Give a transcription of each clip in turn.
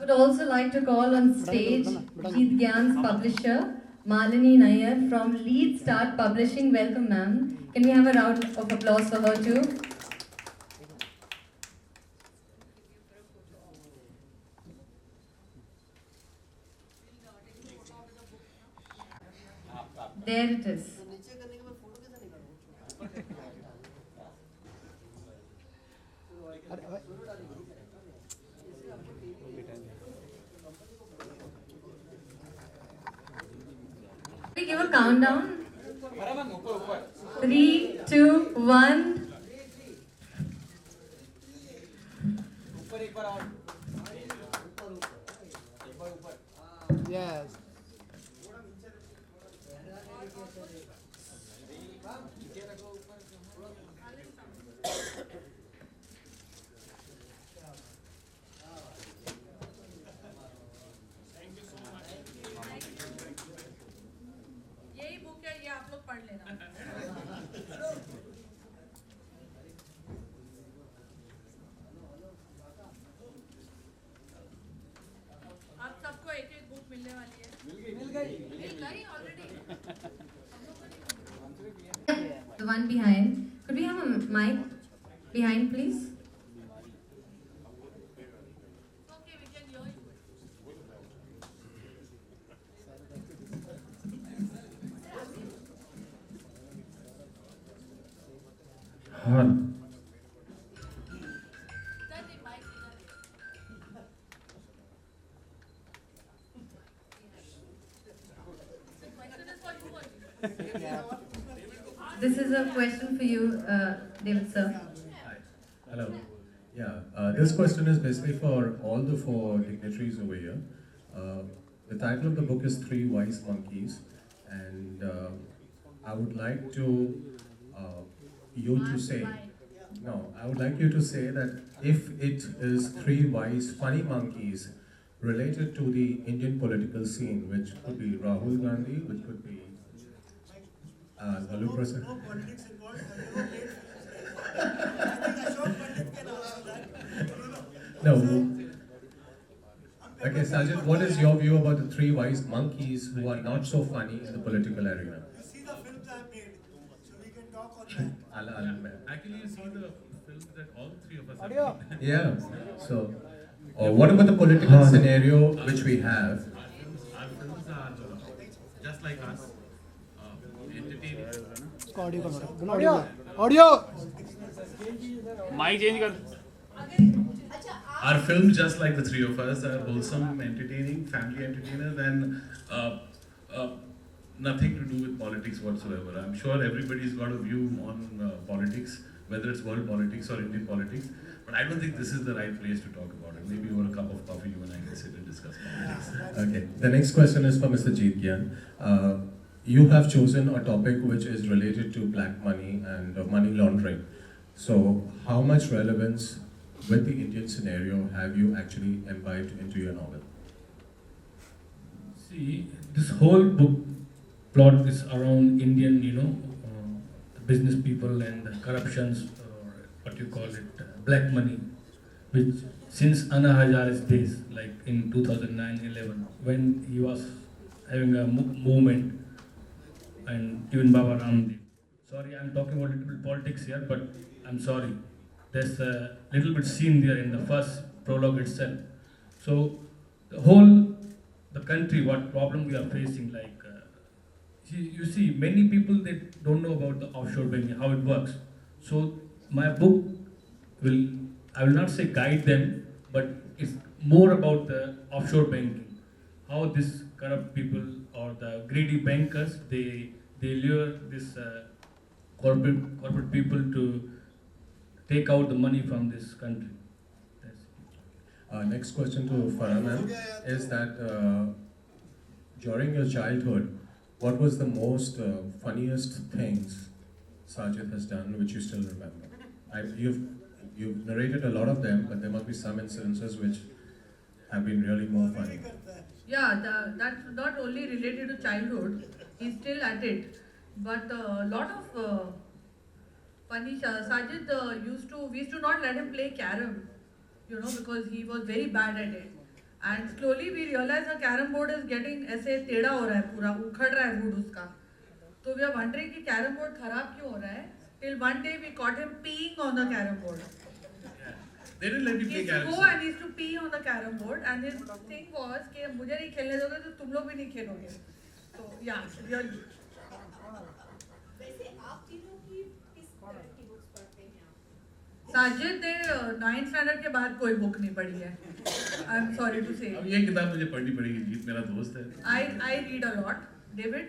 Would also like to call on stage Jeet Gyan's publisher, Malini Nair from Lead Start Publishing. Welcome, ma'am. Can we have a round of applause for her too? There it is. We give a countdown. 3, 2, 1. Yes. यही book है, ये आप लोग पढ़ लेना। आप सबको एक एक बुक मिलने वाली है। मिल गई already. The one behind. Could we have a mic behind, please? Okay, we can hear you. हाँ Sir, the mic is on. The question is for you only. This is a question for you, David sir. Hi. Hello. This question is basically for all the four dignitaries over here. The title of the book is Three Wise Monkeys, and I would like to you to say, I would like you to say that if it is three wise funny monkeys related to the Indian political scene, which could be Rahul Gandhi, which could be Lalu Prasad. No politics involved. I think Ashok Pandit can answer that. No. Okay, Sajid, what is your view about the three wise monkeys who are not so funny in the political arena? You see the films I have made, so we can talk on that. Actually, you see the films that all three of us have Audio. made. Yeah. So, what about the political scenario which we have? Our films are just like us, entertaining. इसको audio करो audio audio mic change कर Our films, just like the three of us, are wholesome, entertaining, family entertainers, and nothing to do with politics whatsoever. I'm sure everybody's got a view on politics, whether it's world politics or Indian politics, but I don't think this is the right place to talk about it. Maybe over a cup of coffee, you and I can sit and discuss politics. Okay. The next question is for Mr. Jeet Gyan. You have chosen a topic which is related to black money and money laundering. So, how much relevance with the Indian scenario have you actually imbibed into your novel? See, this whole book plot is around Indian, the business people and the corruptions, or what you call it, black money, which since Anna Hazare's days, like in 2009-11, when he was having a movement, and even Baba Ramdev. Sorry, I'm talking about a little bit politics here, but I'm sorry. There's a little bit scene there in the first prologue itself. So the country, what problem we are facing, like you see, many people, they don't know about the offshore banking, how it works. So my book I will not say guide them, but it's more about the offshore banking, how this corrupt people or the greedy bankers, they lure this corporate people to take out the money from this country. Next question to Farah ma'am is that during your childhood, what was the most funniest things Sajid has done which you still remember? You've narrated a lot of them, but there must be some incidences which have been really more funny. Yeah, that's not only related to childhood, he's still at it. But a lot of funny, Sajid we used to not let him play carom, because he was very bad at it. And slowly we realize the carom board is getting ऐसे टेढ़ा हो रहा है पूरा, उखड़ रहा है wood उसका. So we are wondering कि carom board खराब क्यों हो रहा है? Till one day we caught him peeing on the carom board. They didn't let me He play used to caroms. go and he used to pee on the carom board, and his thing was कि मुझे नहीं खेलने दोगे तो तुम लोग भी नहीं खेलोगे. So yeah, really. वैसे आप तीनों की किस तरह की बुक्स पढ़ते हैं आप? साजिद ने 9th स्टैंडर्ड के बाद कोई बुक नहीं पढ़ी है. आई एम सॉरी टू से. अब ये किताब मुझे पढ़नी पड़ेगी, जीत मेरा दोस्त है. I read a lot. David?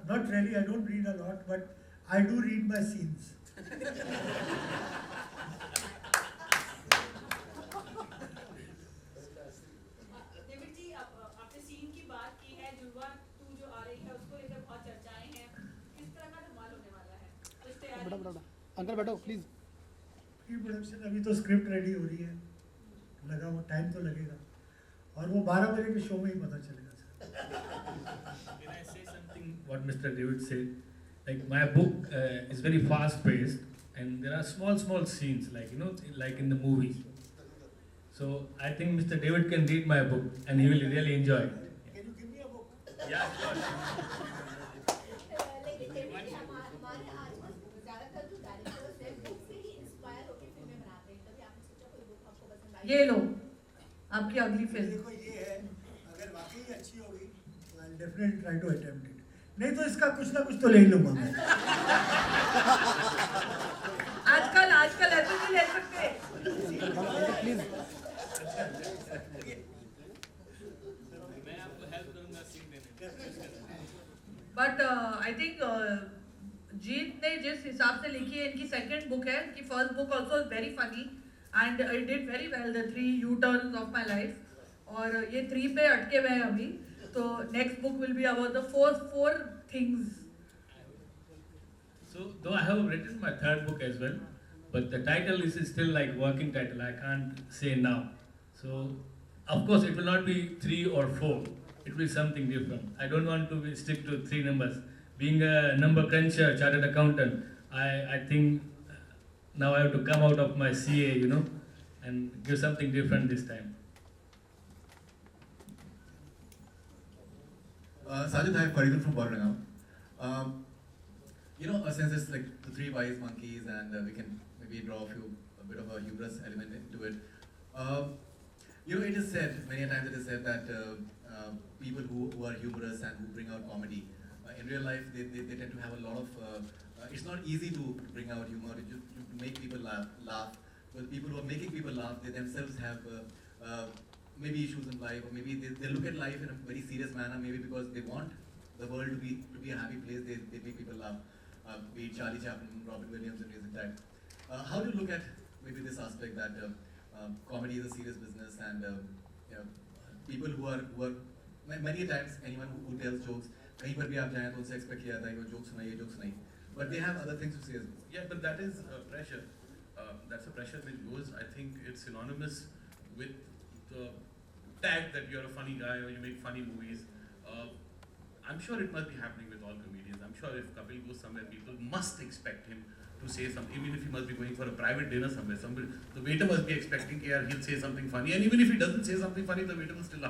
Not really, I don't read a lot, but I do read my scenes. David ji, आपने सीन की बात की है, जुड़वा 2 जो आ रही है उसको लेकर बहुत चर्चाएं हैं. किस तरह का धमाल होने वाला है? कुछ तैयारी? बेटा अंकल बैठो प्लीज. प्री प्रोडक्शन अभी तो स्क्रिप्ट रेडी हो रही है, लगा वो टाइम तो लगेगा, और वो 12 बजे के शो में ही पता चलेगा sir. Can I say something what Mr. David said? Like my book is very fast paced and there are small scenes like like in the movies. So I think Mr. David can read my book and he will really enjoy it. Can you give me a book? Yeah, sure. लेकिन David जी, हमारे आजकल ज़्यादातर जो directors हैं book से ही inspire होकर फिल्में बनाते हैं. कभी आपने सोचा कोई बुक आपको पसंद आई? ये लो आपकी अगली फिल्म. देखो ये है, अगर वाकई अच्छी होगी तो I definitely try to attempt it, नहीं तो इसका कुछ ना कुछ तो ले ही लूंगा मैं. आजकल ऐसे नहीं ले सकते. प्लीज. बट आई थिंक जीत ने जिस हिसाब से लिखी है, इनकी सेकंड बुक है, इनकी first book also is very funny and I did very well, the 3 U-turns of my life, और ये 3 पे अटके हुए हैं अभी. तो next book will be about the four things. So though I have written my third book as well, but the title is still like working title. I can't say now. So of course it will not be 3 or 4. It will be something different. I don't want to stick to 3 numbers. Being a number cruncher, chartered accountant, I think now I have to come out of my CA, and give something different this time. Sajid, hi, Farid from Borneo. Since it's like the 3 wise monkeys, and we can maybe draw a bit of a humorous element into it. It is said, many a times it is said that people who are humorous and who bring out comedy, in real life they tend to have a lot of, it's not easy to bring out humor, to make people laugh. But people who are making people laugh, they themselves have maybe issues in life, or maybe they look at life in a very serious manner, maybe because they want the world to be a happy place, they make people laugh. Be it Charlie Chaplin, Robin Williams, and Raising Tide. How do you look at maybe this aspect that comedy is a serious business, and people who are many times anyone who tells jokes, कहीं पर भी आप जाएं तो उनसे expect किया जाता है कि वो jokes सुनाइए, but they have other things to say as well. Yeah, but that is pressure. That's a pressure which goes, I think it's synonymous with the tag that you're a funny guy or you make funny movies. I'm sure it must be happening with all comedians. I'm sure if Kapil goes somewhere, people must expect him to say something. Even if he must be going for a private dinner somewhere, the waiter must be expecting that he'll say something funny. And even if he doesn't say something funny, the waiter will still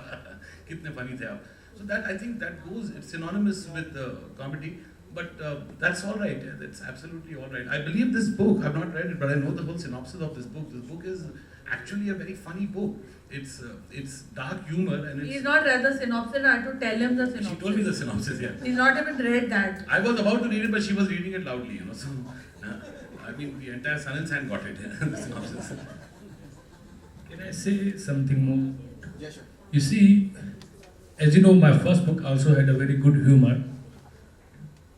kitne funny the aap. So that, I think that goes, it's synonymous with comedy. But that's all right. That's absolutely all right. I believe this book, I've not read it, but I know the whole synopsis of this book. This book is actually a very funny book. It's dark humor and it's... He's not read the synopsis, I had to tell him the synopsis. She told me the synopsis, yeah. He's not even read that. I was about to read it, but she was reading it loudly, So, I mean, the entire sun and sand got it, the synopsis. Can I say something more? Yeah, sure. You see, as you know, my first book also had a very good humor.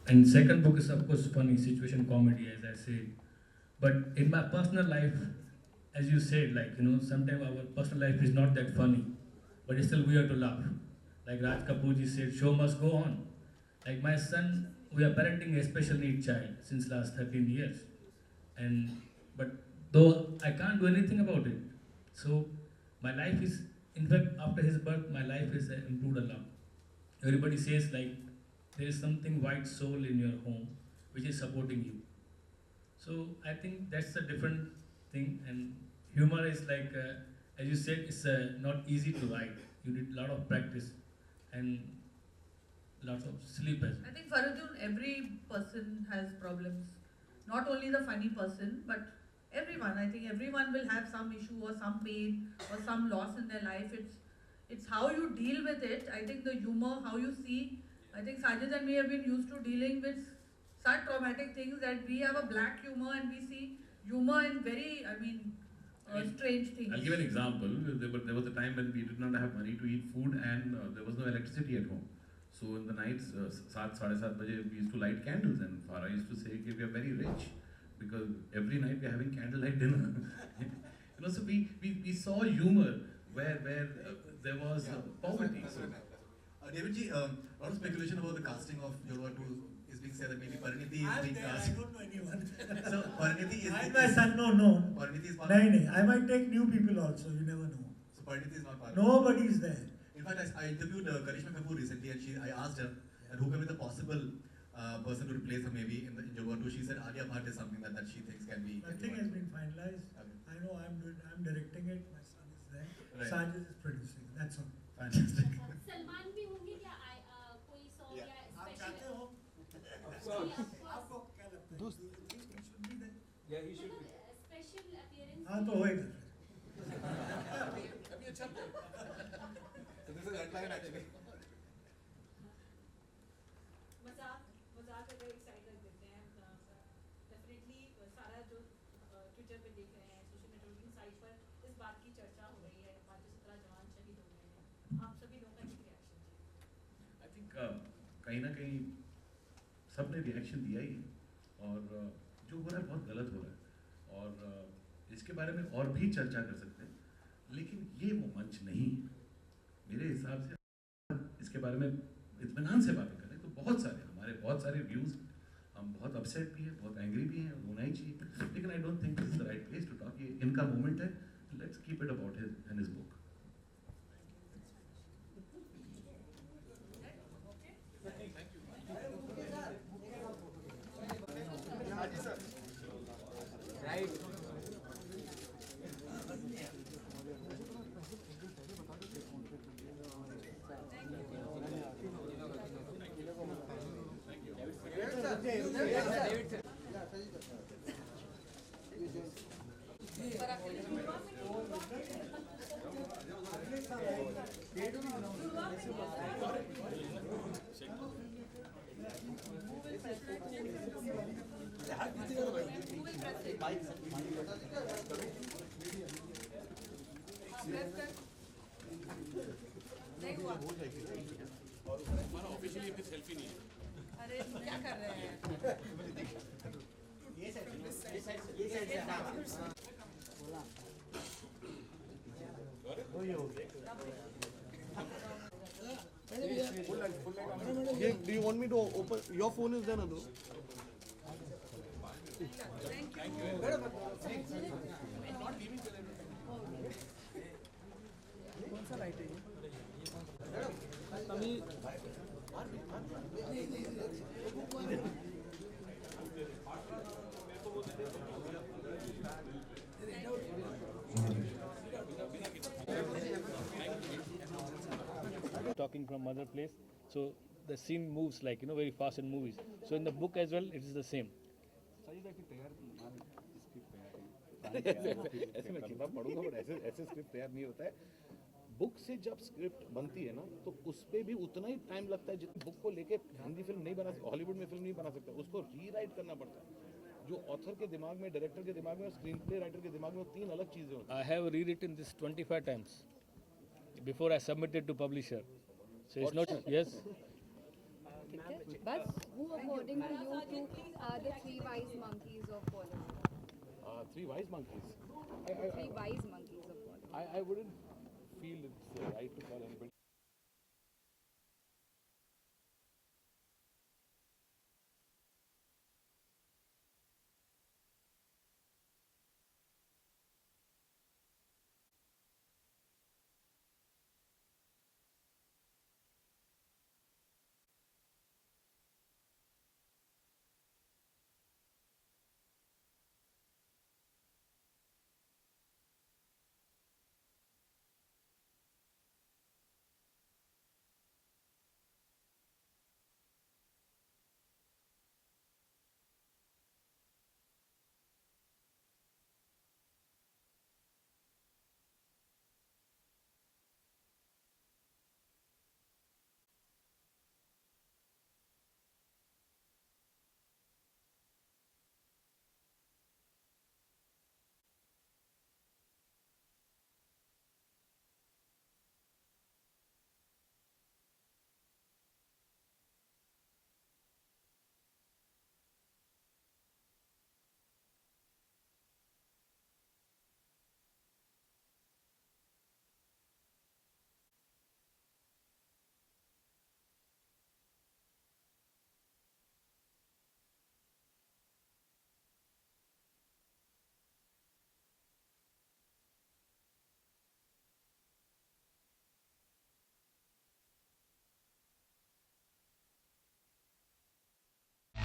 And second book is of course funny, situation comedy, as I said. But in my personal life, as you said, sometimes our personal life is not that funny, but it's still we have to laugh. Like Raj Kapoorji said, show must go on. Like my son, we are parenting a special needs child since last 13 years. But though I can't do anything about it. So my life is, in fact, after his birth, my life is improved a lot. Everybody says there is something white soul in your home which is supporting you. So I think that's a different thing, and humor is as you said, it's not easy to write. You need a lot of practice and lots of sleep as well. I think Faradun, every person has problems. Not only the funny person, but everyone. I think everyone will have some issue or some pain or some loss in their life. It's how you deal with it. I think the humor, how you see. I think Sajid and me have been used to dealing with such traumatic things that we have a black humor and we see humor in very, strange things. I'll give an example. There was a time when we did not have money to eat food and there was no electricity at home. So in the nights, 7, 7:30 baje, we used to light candles and Farah used to say that we are very rich because every night we are having candlelight dinner. So we saw humor where there was poverty. So, David ji, a lot of speculation about the casting of Jorwa 2 is being said that maybe Pariniti is being cast. I don't know anyone. So Pariniti is I being myself no. Pariniti is part No. I might take new people also. You never know. So Pariniti is not part Nobody is there. In fact, I interviewed Karishma Kapoor recently and I asked her that who can be the possible person to replace her maybe in Jorwa 2. She said Alia Bhatt is something that she thinks can be. Nothing has been finalized. Okay. I know I'm directing it. My son is there. Right. Sajid is producing. That's all. Fantastic. Salman भी होंगे क्या कोई song या आप चाहते special हो? आपको क्या लगता है? दोस्त। He should be there. Yeah, he should be. Special appearance हाँ तो होएगा. अभी अच्छा So this is headline actually. मजाक अगर एक साइड रख देते हैं डेफिनेटली सारा जो ट्विटर पे देख रहे हैं सोशल नेटवर्किंग साइट पर इस बात की चर्चा हो रही है 517 जवान शहीद हो गए हैं आप सभी लोगों का क्या रिएक्शन है? I think कहीं ना कहीं सबने रिएक्शन दिया ही है और जो हो रहा है बहुत गलत हो रहा है और इसके बारे में और भी चर्चा कर सकते हैं लेकिन ये वो मंच नहीं है मेरे हिसाब से इसके बारे में इत्मीनान से बातें करें तो बहुत सारे व्यूज़ हम बहुत अपसेट भी हैं बहुत एंग्री भी हैं होना ही चाहिए लेकिन I don't think this is the right place to talk ये इनका मोमेंट है let's keep it about his book अरे क्या कर रहे हैं? Do you want me to open? Your phone is there, Nadu. कौन सा लाइट है Talking from other place, so the scene moves like very fast in movies. So in the book as well, it is the same. ऐसे मैं किताब पढ़ूंगा but ऐसे script तैयार नहीं होता है बुक से जब स्क्रिप्ट बनती है ना तो उस पर भी उतना ही टाइम लगता है जितना बुक को लेके हिंदी फिल्म नहीं बना हॉलीवुड में फिल्म नहीं बना सकता उसको रीराइट करना पड़ता है जो ऑथर के दिमाग में डायरेक्टर के दिमाग में और स्क्रीन प्ले राइटर के दिमाग में 3 अलग चीज़ें होती हैं I have rewritten this 25 times before I submitted to publisher. So it's not yes. But who, according to you, two are the 3 wise monkeys of Bollywood? 3 wise monkeys. 3 wise monkeys of Bollywood. I wouldn't feel it's right to call anybody.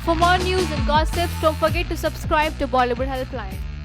For more news and gossips, don't forget to subscribe to Bollywood Helpline.